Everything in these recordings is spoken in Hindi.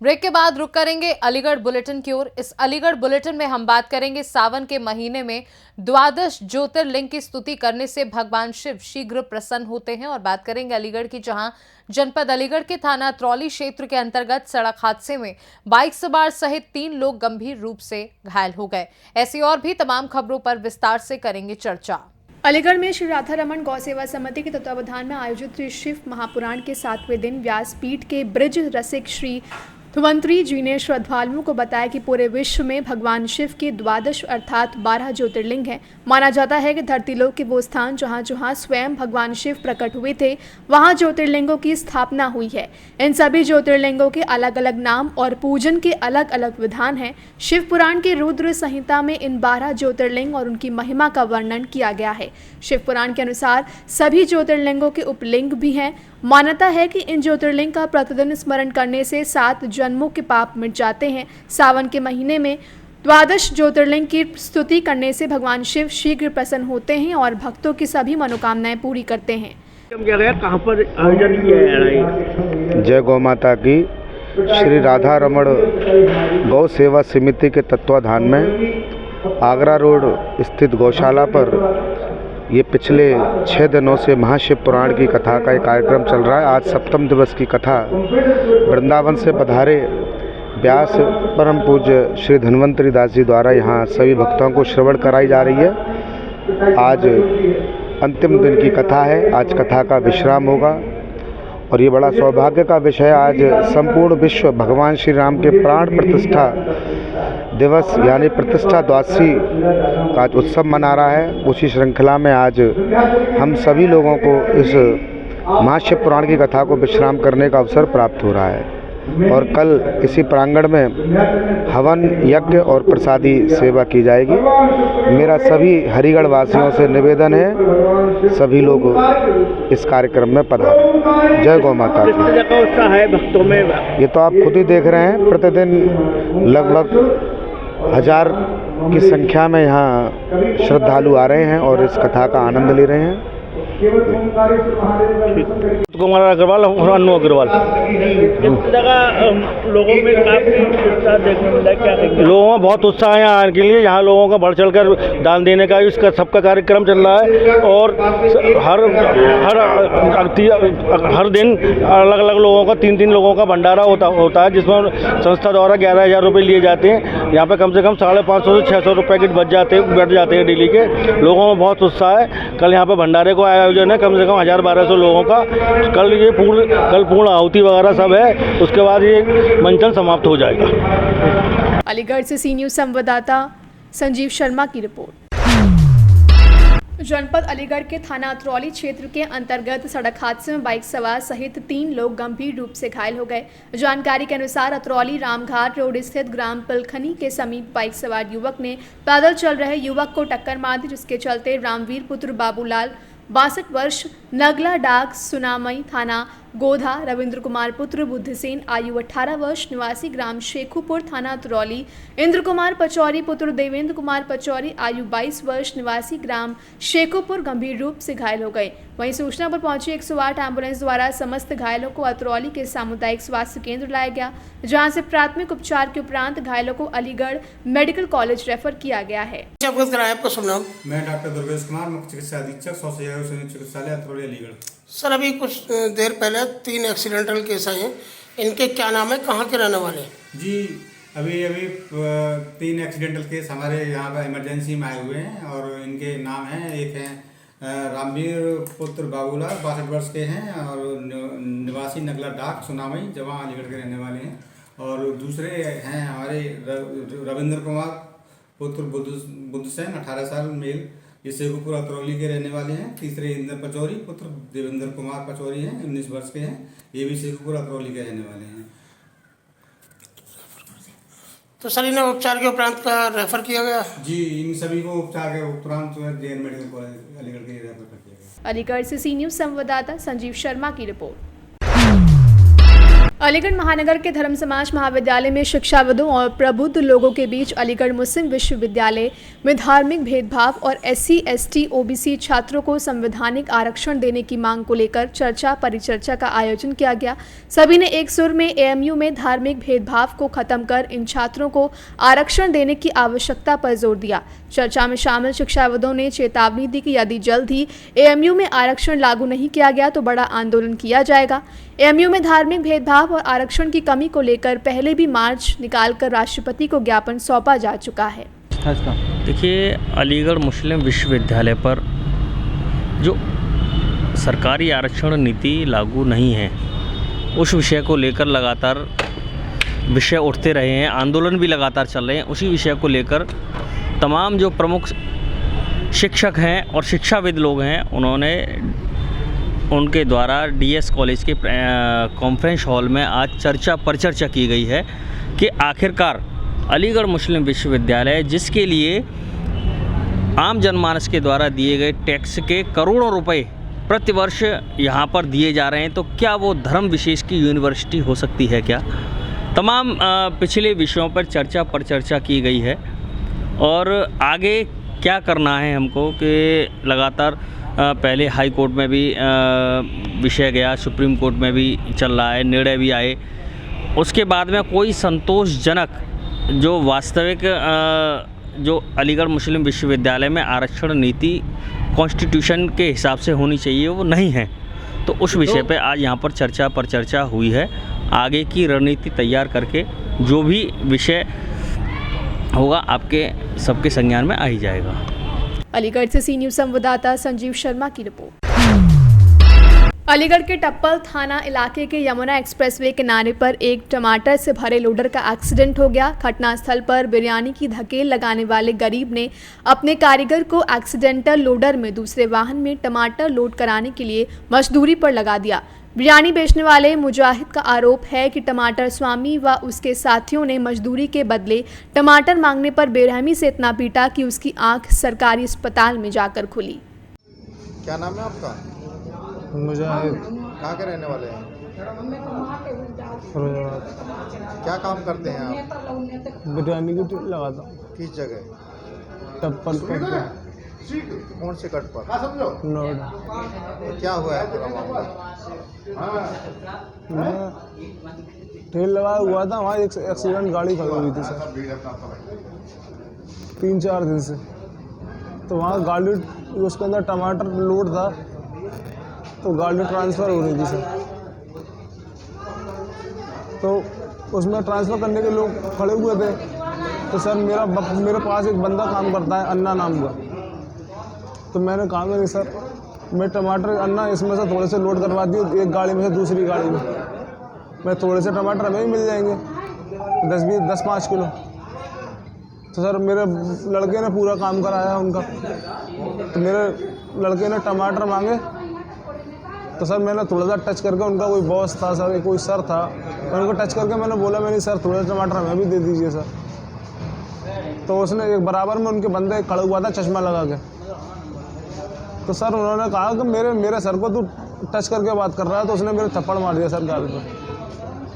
ब्रेक के बाद रुक करेंगे अलीगढ़ बुलेटिन की ओर। इस अलीगढ़ बुलेटिन में हम बात करेंगे सावन के महीने में द्वादश ज्योतिर्लिंग की स्तुति करने से भगवान शिव शीघ्र प्रसन्न होते हैं। और बात करेंगे अलीगढ़ की, जहां जनपद अलीगढ़ के थाना अतरौली क्षेत्र के अंतर्गत सड़क हादसे में बाइक सवार सहित 3 लोग गंभीर रूप से घायल हो गए। ऐसी और भी तमाम खबरों पर विस्तार से करेंगे चर्चा। अलीगढ़ में श्री राधा रमन गौ सेवा समिति के तत्वावधान में आयोजित श्री शिव महापुराण के 7वें दिन व्यासपीठ के ब्रिज रसिक श्री धुवंतरी जी ने श्रद्धालुओं को बताया कि पूरे विश्व में भगवान शिव के द्वादश अर्थात 12 ज्योतिर्लिंग हैं। माना जाता है कि धरतीलोक के वो स्थान जहाँ जहाँ स्वयं भगवान शिव प्रकट हुए थे, वहाँ ज्योतिर्लिंगों की स्थापना हुई है। इन सभी ज्योतिर्लिंगों के अलग अलग नाम और पूजन के अलग अलग विधान हैं। शिव पुराण की रुद्र संहिता में इन 12 ज्योतिर्लिंग और उनकी महिमा का वर्णन किया गया है। शिव पुराण के अनुसार सभी ज्योतिर्लिंगों के उपलिंग भी हैं। मान्यता है कि इन ज्योतिर्लिंग का प्रतिदिन स्मरण करने से 7 जन्मों के पाप मिट जाते हैं। सावन के महीने में द्वादश ज्योतिर्लिंग की स्तुति करने से भगवान शिव शीघ्र प्रसन्न होते हैं और भक्तों की सभी मनोकामनाएं पूरी करते हैं। कहाँ पर आयोजन किया है? जय गौ माता की। श्री राधा रमण गौ सेवा समिति के तत्वाधान में आगरा रोड स्थित गौशाला पर ये पिछले 6 दिनों से महाशिव पुराण की कथा का एक कार्यक्रम चल रहा है। आज 7वें दिवस की कथा वृंदावन से पधारे व्यास परम पूज्य श्री धन्वंतरी दास जी द्वारा यहाँ सभी भक्तों को श्रवण कराई जा रही है। आज अंतिम दिन की कथा है। आज कथा का विश्राम होगा और ये बड़ा सौभाग्य का विषय। आज संपूर्ण विश्व भगवान श्री राम के प्राण प्रतिष्ठा दिवस यानी प्रतिष्ठा द्वादशी का आज उत्सव मना रहा है। उसी श्रृंखला में आज हम सभी लोगों को इस महाशिव पुराण की कथा को विश्राम करने का अवसर प्राप्त हो रहा है। और कल इसी प्रांगण में हवन यज्ञ और प्रसादी सेवा की जाएगी। मेरा सभी हरिगढ़ वासियों से निवेदन है, सभी लोग इस कार्यक्रम में पधारें। जय गौ माता की। उत्साह है भक्तों में? ये तो आप खुद ही देख रहे हैं, प्रतिदिन लगभग 1000 की संख्या में यहाँ श्रद्धालु आ रहे हैं और इस कथा का आनंद ले रहे हैं। कुमार अग्रवाल और अनु अग्रवाल। लोगों में काफी उत्साह देखने मिला, क्या लोगों में बहुत उत्साह है यहाँ आने के लिए। यहाँ लोगों का बढ़ चढ़कर दान देने का इसका सबका कार्यक्रम चल रहा है और हर दिन अलग अलग लोगों का 3-3 लोगों का भंडारा होता है, जिसमें संस्था द्वारा 11,000 रुपये लिए जाते हैं। यहाँ पे कम से कम 550 से 600 रुपये पैकेट बैठ जाते हैं डेली के। लोगों में बहुत उत्साह है। कल यहाँ पे भंडारे को आयोजन है कम से कम 1000-1200 लोगों का। कल पूर्ण आहुति वगैरह सब है, उसके बाद ये मंचन समाप्त हो जाएगा। अलीगढ़ से सी न्यूज़ संवाददाता संजीव शर्मा की रिपोर्ट। जनपद अलीगढ़ के थाना अतरौली क्षेत्र के अंतर्गत सड़क हादसे में बाइक सवार सहित 3 लोग गंभीर रूप से घायल हो गए। जानकारी के अनुसार अतरौली रामघाट रोड स्थित ग्राम पिलखनी के समीप बाइक सवार युवक ने पैदल चल रहे युवक को टक्कर मार दी, जिसके चलते रामवीर पुत्र बाबूलाल 62 वर्ष नगला डाक सुनामई थाना गोधा, रविंद्र कुमार पुत्र बुद्धसेन आयु 18 वर्ष निवासी ग्राम शेखुपुर थाना अतरौली, इंद्र कुमार पचौरी पुत्र देवेंद्र कुमार पचौरी आयु 22 वर्ष निवासी ग्राम शेखुपुर गंभीर रूप से घायल हो गए। वहीं सूचना पर पहुंची 108 एम्बुलेंस द्वारा समस्त घायलों को अतरौली के सामुदायिक स्वास्थ्य केंद्र लाया गया, जहां से प्राथमिक उपचार के उपरांत घायलों को अलीगढ़ मेडिकल कॉलेज रेफर किया गया है। मैं डॉक्टर दुर्गेश कुमार, मुख्य चिकित्सा अधीक्षक सौसैया चिकित्सालय अतरौली अलीगढ़। सर, अभी कुछ देर पहले 3 एक्सीडेंटल केस आए हैं, इनके क्या नाम है, कहाँ के रहने वाले? जी, अभी 3 एक्सीडेंटल केस हमारे यहाँ पर इमरजेंसी में आए हुए हैं और इनके नाम हैं, एक हैं रामवीर पुत्र बाबूलाल 62 वर्ष के हैं और निवासी नगला डाक सुनामई जवां अलीगढ़ के रहने वाले हैं। और दूसरे हैं हमारे रविंद्र कुमार पुत्र बुद्धसेन 18 साल मेल, ये शेखुपुर अतरौली के रहने वाले हैं। तीसरे इंद्र पचौरी पुत्र देवेंद्र कुमार पचौरी हैं, 19 वर्ष के हैं, ये भी शेखुपुर अतरौली के रहने वाले हैं। तो सर, इन्हें उपचार के उपरांत का रेफर किया गया? जी, इन सभी को उपचार के उपरांत जेएन मेडिकल कॉलेज अलीगढ़ के रेफर कर दिया गया। अलीगढ़ से सी न्यूज़ संवाददाता संजीव शर्मा की रिपोर्ट। अलीगढ़ महानगर के धर्म समाज महाविद्यालय में शिक्षाविदों और प्रबुद्ध लोगों के बीच अलीगढ़ मुस्लिम विश्वविद्यालय में धार्मिक भेदभाव और SC, ST, OBC छात्रों को संवैधानिक आरक्षण देने की मांग को लेकर चर्चा परिचर्चा का आयोजन किया गया। सभी ने एक सुर में AMU में धार्मिक भेदभाव को खत्म कर इन छात्रों को आरक्षण देने की आवश्यकता पर जोर दिया। चर्चा में शामिल शिक्षाविदों ने चेतावनी दी कि यदि जल्द ही AMU में आरक्षण लागू नहीं किया गया तो बड़ा आंदोलन किया जाएगा। AMU में धार्मिक भेदभाव और आरक्षण की कमी को लेकर पहले भी मार्च निकालकर राष्ट्रपति को ज्ञापन सौंपा जा चुका है। देखिए, अलीगढ़ मुस्लिम विश्वविद्यालय पर जो सरकारी आरक्षण नीति लागू नहीं है, उस विषय को लेकर लगातार विषय उठते रहे हैं, आंदोलन भी लगातार चल रहे हैं। उसी विषय को लेकर तमाम जो प्रमुख शिक्षक हैं और शिक्षाविद लोग हैं, उनके द्वारा DS कॉलेज के कॉन्फ्रेंस हॉल में आज चर्चा परिचर्चा की गई है कि आखिरकार अलीगढ़ मुस्लिम विश्वविद्यालय, जिसके लिए आम जनमानस के द्वारा दिए गए टैक्स के करोड़ों रुपए प्रतिवर्ष यहाँ पर दिए जा रहे हैं, तो क्या वो धर्म विशेष की यूनिवर्सिटी हो सकती है क्या? तमाम पिछले विषयों पर चर्चा परिचर्चा की गई है और आगे क्या करना है हमको कि लगातार पहले हाई कोर्ट में भी विषय गया, सुप्रीम कोर्ट में भी चल रहा है, निर्णय भी आए। उसके बाद में कोई संतोषजनक जो वास्तविक जो अलीगढ़ मुस्लिम विश्वविद्यालय में आरक्षण नीति कॉन्स्टिट्यूशन के हिसाब से होनी चाहिए, वो नहीं है। तो उस विषय पे आज यहाँ पर चर्चा परिचर्चा हुई है। आगे की रणनीति तैयार करके जो भी विषय होगा आपके सबके संज्ञान में आ ही जाएगा। अलीगढ़ से सी न्यूज़ संवाददाता संजीव शर्मा की रिपोर्ट। अलीगढ़ के टप्पल थाना इलाके के यमुना एक्सप्रेसवे किनारे पर एक टमाटर से भरे लोडर का एक्सीडेंट हो गया। घटनास्थल पर बिरयानी की धकेल लगाने वाले गरीब ने अपने कारीगर को एक्सीडेंटल लोडर में दूसरे वाहन में टमाटर लोड कराने के लिए मजदूरी पर लगा दिया। बिरयानी बेचने वाले मुजाहिद का आरोप है कि टमाटर स्वामी व उसके साथियों ने मजदूरी के बदले टमाटर मांगने पर बेरहमी से इतना पीटा कि उसकी आंख सरकारी अस्पताल में जाकर खुली। क्या नाम है आपका? मुजाहिद। कहाँ के रहने वाले हैं? क्या काम करते हैं आप? बिरयानी की टिप लगाता हूँ। किस जगह? टप्पल पर। कौन से कट पर? नोएडा। तो क्या हुआ है पूरा मामला? मैं ठेल लगाया हुआ था, वहाँ एक एक्सीडेंट गाड़ी खड़ी हुई थी सर 3-4 दिन से। तो वहाँ गाड़ी, उसके अंदर टमाटर लोड था, तो गाड़ी ट्रांसफ़र हो रही थी सर। तो उसमें ट्रांसफ़र करने के लोग खड़े हुए थे। तो सर मेरे पास एक बंदा काम करता है, अन्ना नाम का। तो मैंने कहा नहीं सर, मैं टमाटर अन्ना इसमें से थोड़े से लोड करवा दिए, एक गाड़ी में से दूसरी गाड़ी में। मैं थोड़े से टमाटर हमें ही मिल जाएंगे 10-5 किलो। तो सर मेरे लड़के ने पूरा काम कराया उनका। तो मेरे लड़के ने टमाटर मांगे, तो सर मैंने थोड़ा सा टच करके, उनका कोई बॉस था सर, कोई सर था, उनको टच करके मैंने बोला, मैंने सर थोड़ा सा टमाटर हमें भी दे दीजिए सर। तो उसने एक बराबर में उनके बंदे खड़ा हुआ था चश्मा लगा के। तो सर उन्होंने कहा कि मेरे सर को तू टच करके बात कर रहा है, तो उसने मेरे थप्पड़ मार दिया सर गाल पे।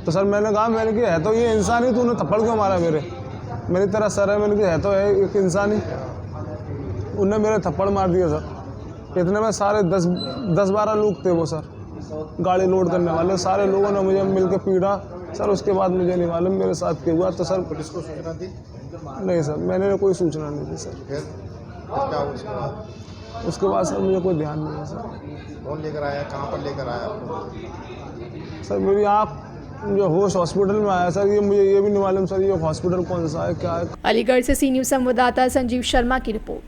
तो सर मैंने कहा, मैंने कि है तो ये इंसान ही, तूने थप्पड़ क्यों मारा मेरी तरह सर है, मैंने कि है तो है एक इंसान ही। उनने मेरे थप्पड़ मार दिया सर। इतने में सारे 10-12 लोग थे वो सर, गाड़ी लोड करने वाले, सारे लोगों ने मुझे मिल के पीटा सर। उसके बाद मुझे नहीं मालूम मेरे साथ क्या हुआ। तो सर पुलिस को सूचना दी? नहीं सर, मैंने कोई सूचना नहीं दी सर। फिर क्या हुआ उसके बाद? उसके बाद सर मुझे कोई ध्यान नहीं है सर। कौन लेकर आया, कहाँ पर लेकर आया आपको? सर मेरी आँख जो होश हॉस्पिटल में आया सर, ये मुझे ये भी नहीं मालूम सर ये हॉस्पिटल कौन सा है, क्या है। अलीगढ़ से सी न्यूज़ संवाददाता संजीव शर्मा की रिपोर्ट।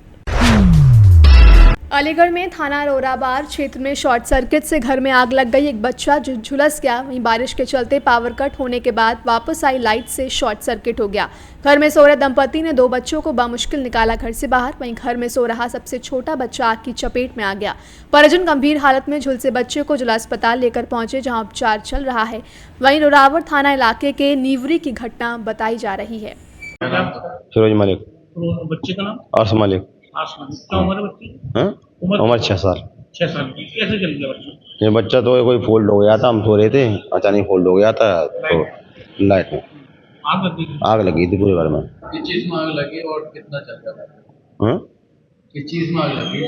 अलीगढ़ में थाना रोराबार क्षेत्र में शॉर्ट सर्किट से घर में आग लग गई। एक बच्चा जो झुलस गया, वहीं बारिश के चलते पावर कट होने के बाद वापस आई लाइट से शॉर्ट सर्किट हो गया। घर में सो रहे दंपति ने 2 बच्चों को बामुश्किल निकाला घर से बाहर। वहीं घर में सो रहा सबसे छोटा बच्चा आग की चपेट में आ गया। परिजन गंभीर हालत में झुलसे बच्चे को जिला अस्पताल लेकर पहुंचे, जहां उपचार चल रहा है। वहीं रोरावर थाना इलाके के नीवरी की घटना बताई जा रही है। फिरोज मलिक। बच्चे का नाम? अर्श मलिक। क्या उम्र है बच्ची? उम्र 6 साल। 6 साल की, कैसे चल गया बच्चा? ये बच्चा तो कोई फोल्ड हो गया था, हम सो रहे थे, अचानक फोल्ड हो गया था तो लाइट में आग लगी थी पूरे घर में। किस चीज में आग लगी और कितना चल रहा था? हाँ? किस चीज में आग लगी?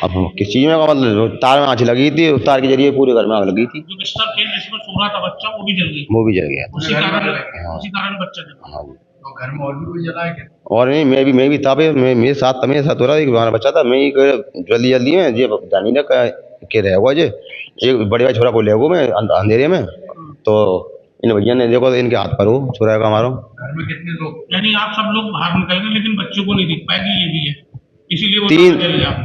अब किस चीज में का मतलब, तार में आँच लगी थी, उस तार के जरिए पूरे घर में आग लगी थी। जो बिस्तर थे जिसमें सो रहा था बच्चा वो भी जल गई? वो भी जल गया। उसी कारण बच्चा जल गया। तो घर में और भी कोई जला है क्या? और नहीं, मैं भी था, मेरे साथ हो रहा एक हमारा बच्चा था, मैं ही जल्दी में ये जानी ना के रह हुआ, एक बड़े भाई छोरा को ले गो मैं अंधेरे में, तो इन भैया ने देखो इनके हाथ पर हो छोरा का मारो। घर में कितने लोग? यानी आप सब लोग बाहर निकल गए लेकिन बच्चों को नहीं दिख पाए कि ये भी है, इसीलिए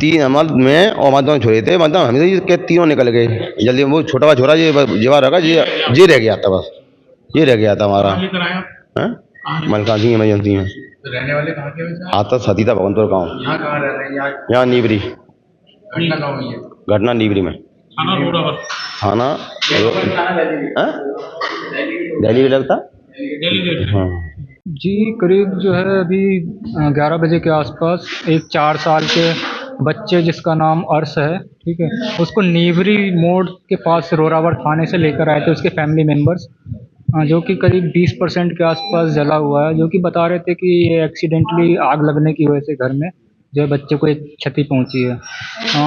तीन हमारे मैं और हमारे दोनों छोरे थे, मतलब हमें के तीनों निकल गए जल्दी। वो छोटा हुआ छोरा जीवा रखा जी रह गया था, बस ये रह गया था हमारा। मलका सिंह इमरजेंसी में। रहने वाले कहाँ के? आता सतीता भगवंतपुर गाँव। यहाँ कहाँ रह रहे हैं? यहाँ नीबरी। घटना कहाँ हुई है? घटना नीबरी में। थाना दिल्ली में लगता। हाँ जी, करीब जो है अभी 11 बजे के आसपास एक 4 साल के बच्चे जिसका नाम अर्श है, ठीक है, उसको नीवरी मोड़ के पास रोरावर थाने से लेकर आए थे उसके फैमिली मेंबर्स, जो कि करीब 20% के आसपास जला हुआ है, जो कि बता रहे थे कि ये एक्सीडेंटली आग लगने की वजह से घर में जो है बच्चे को एक क्षति पहुंची है।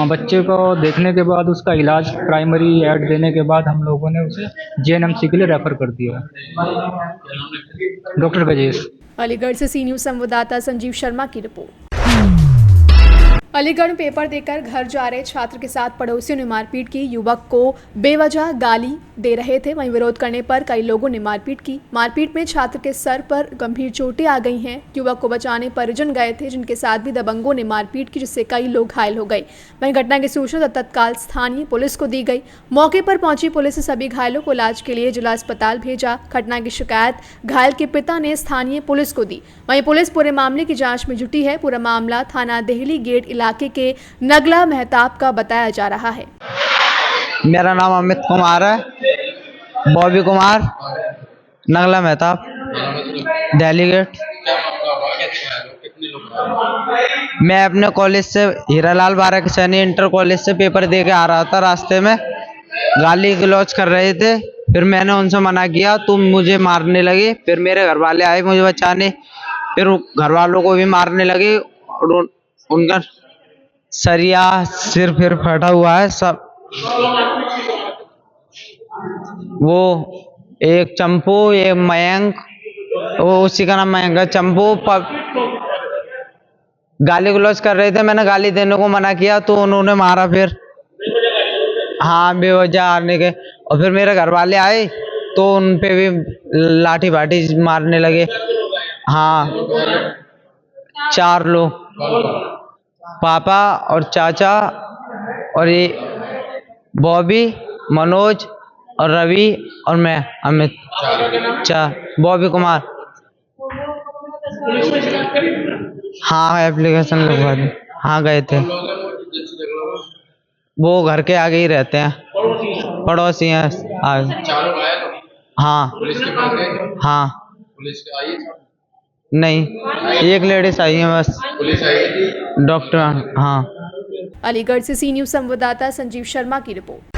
बच्चे को देखने के बाद उसका इलाज प्राइमरी एड देने के बाद हम लोगों ने उसे JNMC के लिए रेफ़र कर दिया है। डॉक्टर गजेश। अलीगढ़ से सी न्यूज़ संवाददाता संजीव शर्मा की रिपोर्ट। अलीगढ़ में पेपर देकर घर जा रहे छात्र के साथ पड़ोसियों ने मारपीट की। युवक को बेवजह गाली दे रहे थे, वहीं विरोध करने पर कई लोगों ने मारपीट की। मारपीट में छात्र के सर पर गंभीर चोटें आ गई हैं। युवक को बचाने परिजन गए थे, जिनके साथ भी दबंगों ने मारपीट की, जिससे कई लोग घायल हो गए। वहीं घटना की सूचना तत्काल स्थानीय पुलिस को दी गई। मौके पर पहुंची पुलिस ने सभी घायलों को इलाज के लिए जिला अस्पताल भेजा। घटना की शिकायत घायल के पिता ने स्थानीय पुलिस को दी। वहीं पुलिस पूरे मामले की जाँच में जुटी है। पूरा मामला थाना देहली गेट इलाके के नगला मेहताब का बताया जा रहा है। मेरा नाम अमित कुमार है, बॉबी कुमार, नगला मेहताब, दिल्ली गेट। मैं अपने कॉलेज से हीरालाल बारक सैनी इंटर कॉलेज से पेपर दे के आ रहा था। रास्ते में गाली गलौज कर रहे थे, फिर मैंने उनसे मना किया, तुम मुझे मारने लगे। फिर मेरे घर वाले आए मुझे बचाने, फिर घर वालों को भी मारने लगे और उनका सरिया सिर फिर फटा हुआ है सब। वो एक चंपू, एक मयंक, वो उसी का नाम मयंक है, चंपू गाली गलौज कर रहे थे। मैंने गाली देने को मना किया तो उन्होंने मारा। फिर हाँ, बेवजह आने के। और फिर मेरे घर वाले आए तो उन पे भी लाठी बाठी मारने लगे। हाँ, 4 लोग, पापा और चाचा और ये बॉबी, मनोज और रवि और मैं अमित। बॉबी कुमार। हाँ, एप्लीकेशन लगवा दी। हाँ, गए थे। वो घर के आगे ही रहते हैं, पड़ोसी हैं आगे। हाँ हाँ, पुलिस आई है? नहीं, एक लेडीज आई है बस। पुलिस आई थी? डॉक्टर। हाँ। अलीगढ़ से सी न्यूज़ संवाददाता संजीव शर्मा की रिपोर्ट।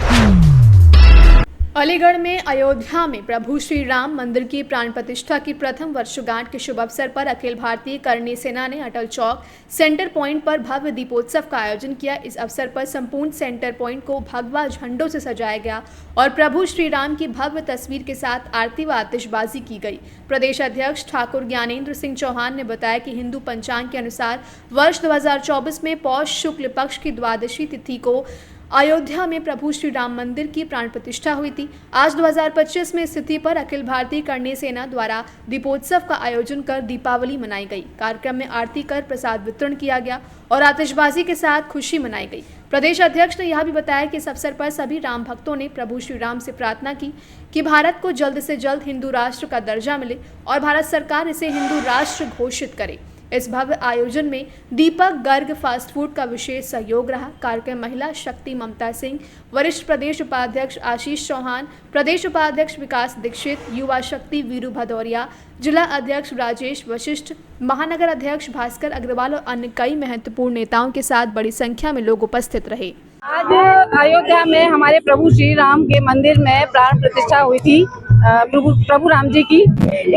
अलीगढ़ में अयोध्या में प्रभु श्री राम मंदिर की प्राण प्रतिष्ठा की प्रथम वर्षगांठ के शुभ अवसर पर अखिल भारतीय करणी सेना ने अटल चौक सेंटर पॉइंट पर भव्य दीपोत्सव का आयोजन किया। इस अवसर पर संपूर्ण सेंटर पॉइंट को भगवा झंडों से सजाया गया और प्रभु श्री राम की भव्य तस्वीर के साथ आरती व आतिशबाजी की गई। प्रदेश अध्यक्ष ठाकुर ज्ञानेंद्र सिंह चौहान ने बताया कि हिंदू पंचांग के अनुसार वर्ष 2024 में पौष शुक्ल पक्ष की द्वादशी तिथि को अयोध्या में प्रभु श्री राम मंदिर की प्राण प्रतिष्ठा हुई थी। आज 2025 में इस तिथि पर अखिल भारतीय करणी सेना द्वारा दीपोत्सव का आयोजन कर दीपावली मनाई गई। कार्यक्रम में आरती कर प्रसाद वितरण किया गया और आतिशबाजी के साथ खुशी मनाई गई। प्रदेश अध्यक्ष ने यह भी बताया कि इस अवसर पर सभी राम भक्तों ने प्रभु श्री राम से प्रार्थना की कि भारत को जल्द से जल्द हिंदू राष्ट्र का दर्जा मिले और भारत सरकार इसे हिंदू राष्ट्र घोषित करे। इस भव्य आयोजन में दीपक गर्ग फास्ट फूड का विशेष सहयोग रहा। कार्यक्रम महिला शक्ति ममता सिंह, वरिष्ठ प्रदेश उपाध्यक्ष आशीष चौहान, प्रदेश उपाध्यक्ष विकास दीक्षित, युवा शक्ति वीरू भदौरिया, जिला अध्यक्ष राजेश वशिष्ठ, महानगर अध्यक्ष भास्कर अग्रवाल और अन्य कई महत्वपूर्ण नेताओं के साथ बड़ी संख्या में लोग उपस्थित रहे। आज आज अयोध्या में हमारे प्रभु श्री राम के मंदिर में प्राण प्रतिष्ठा हुई थी प्रभु राम जी की।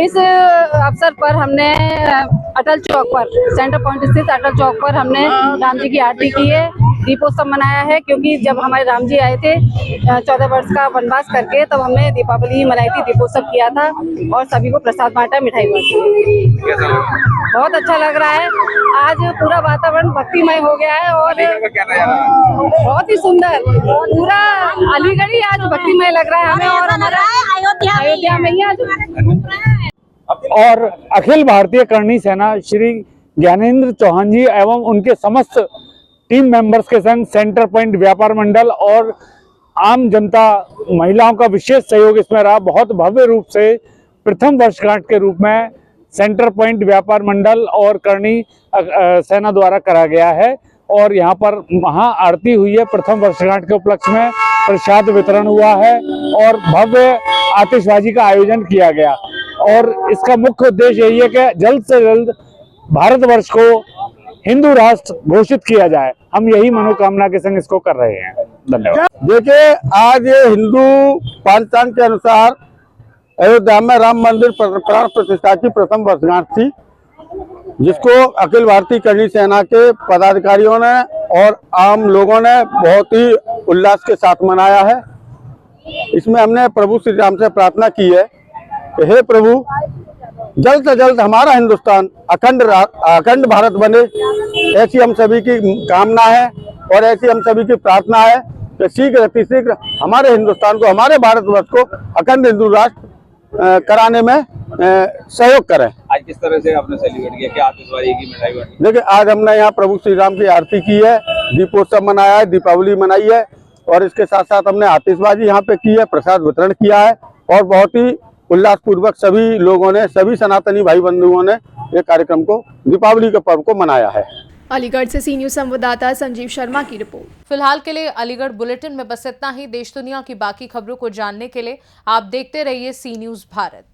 इस अवसर पर हमने अटल चौक पर, सेंटर पॉइंट स्थित अटल चौक पर हमने राम जी की आरती की है, दीपोत्सव मनाया है। क्योंकि जब हमारे राम जी आए थे 14 वर्ष का वनवास करके, तब हमने दीपावली मनाई थी, दीपोत्सव किया था और सभी को प्रसाद बांटा, मिठाई बांटी। बहुत अच्छा लग रहा है। आज पूरा वातावरण भक्तिमय हो गया है और बहुत ही सुंदर, पूरा अलीगढ़ ही आज भक्तिमय लग रहा है हमें और हमारा अयोध्या में ही आज। और अखिल भारतीय करणी सेना श्री ज्ञानेंद्र चौहान जी एवं उनके समस्त टीम मेंबर्स के संग सेंटर पॉइंट व्यापार मंडल और आम जनता महिलाओं का विशेष सहयोग इसमें रहा। बहुत भव्य रूप से प्रथम वर्षगांठ के रूप में सेंटर पॉइंट व्यापार मंडल और करणी सेना द्वारा करा गया है और यहाँ पर महा आरती हुई है। प्रथम वर्षगांठ के उपलक्ष्य में प्रसाद वितरण हुआ है और भव्य आतिशबाजी का आयोजन किया गया और इसका मुख्य उद्देश्य यही है कि जल्द से जल्द भारतवर्ष को हिंदू राष्ट्र घोषित किया जाए। हम यही मनोकामना के संग इसको कर रहे हैं। धन्यवाद। देखिए, आज ये हिंदू पंचांग के अनुसार अयोध्या में राम मंदिर प्राण प्रतिष्ठा की प्रथम वर्षगांठ थी, जिसको अखिल भारतीय करणी सेना के पदाधिकारियों ने और आम लोगों ने बहुत ही उल्लास के साथ मनाया है। इसमें हमने प्रभु श्री राम से प्रार्थना की है कि हे प्रभु, जल्द से जल्द हमारा हिंदुस्तान अखंड भारत बने, ऐसी हम सभी की कामना है और ऐसी हम सभी की प्रार्थना है कि शीघ्र अतिशीघ्र हमारे हिंदुस्तान को, हमारे भारतवर्ष को अखंड हिंदू राष्ट्र कराने में सहयोग करें। आज किस तरह से आपने सेलिब्रेट किया? क्या आतिशबाजी की, मिठाई बांटी? देखिए, आज हमने यहाँ प्रभु श्री राम की आरती की है, दीपोत्सव मनाया है, दीपावली मनाई है और इसके साथ साथ हमने आतिशबाजी यहाँ पे की है, प्रसाद वितरण किया है और बहुत ही उल्लासपूर्वक सभी लोगों ने, सभी सनातनी भाई बंधुओं ने ये कार्यक्रम को, दीपावली के पर्व को मनाया है। अलीगढ़ से सी न्यूज़ संवाददाता संजीव शर्मा की रिपोर्ट। फिलहाल के लिए अलीगढ़ बुलेटिन में बस इतना ही। देश दुनिया की बाकी खबरों को जानने के लिए आप देखते रहिए सी न्यूज़ भारत।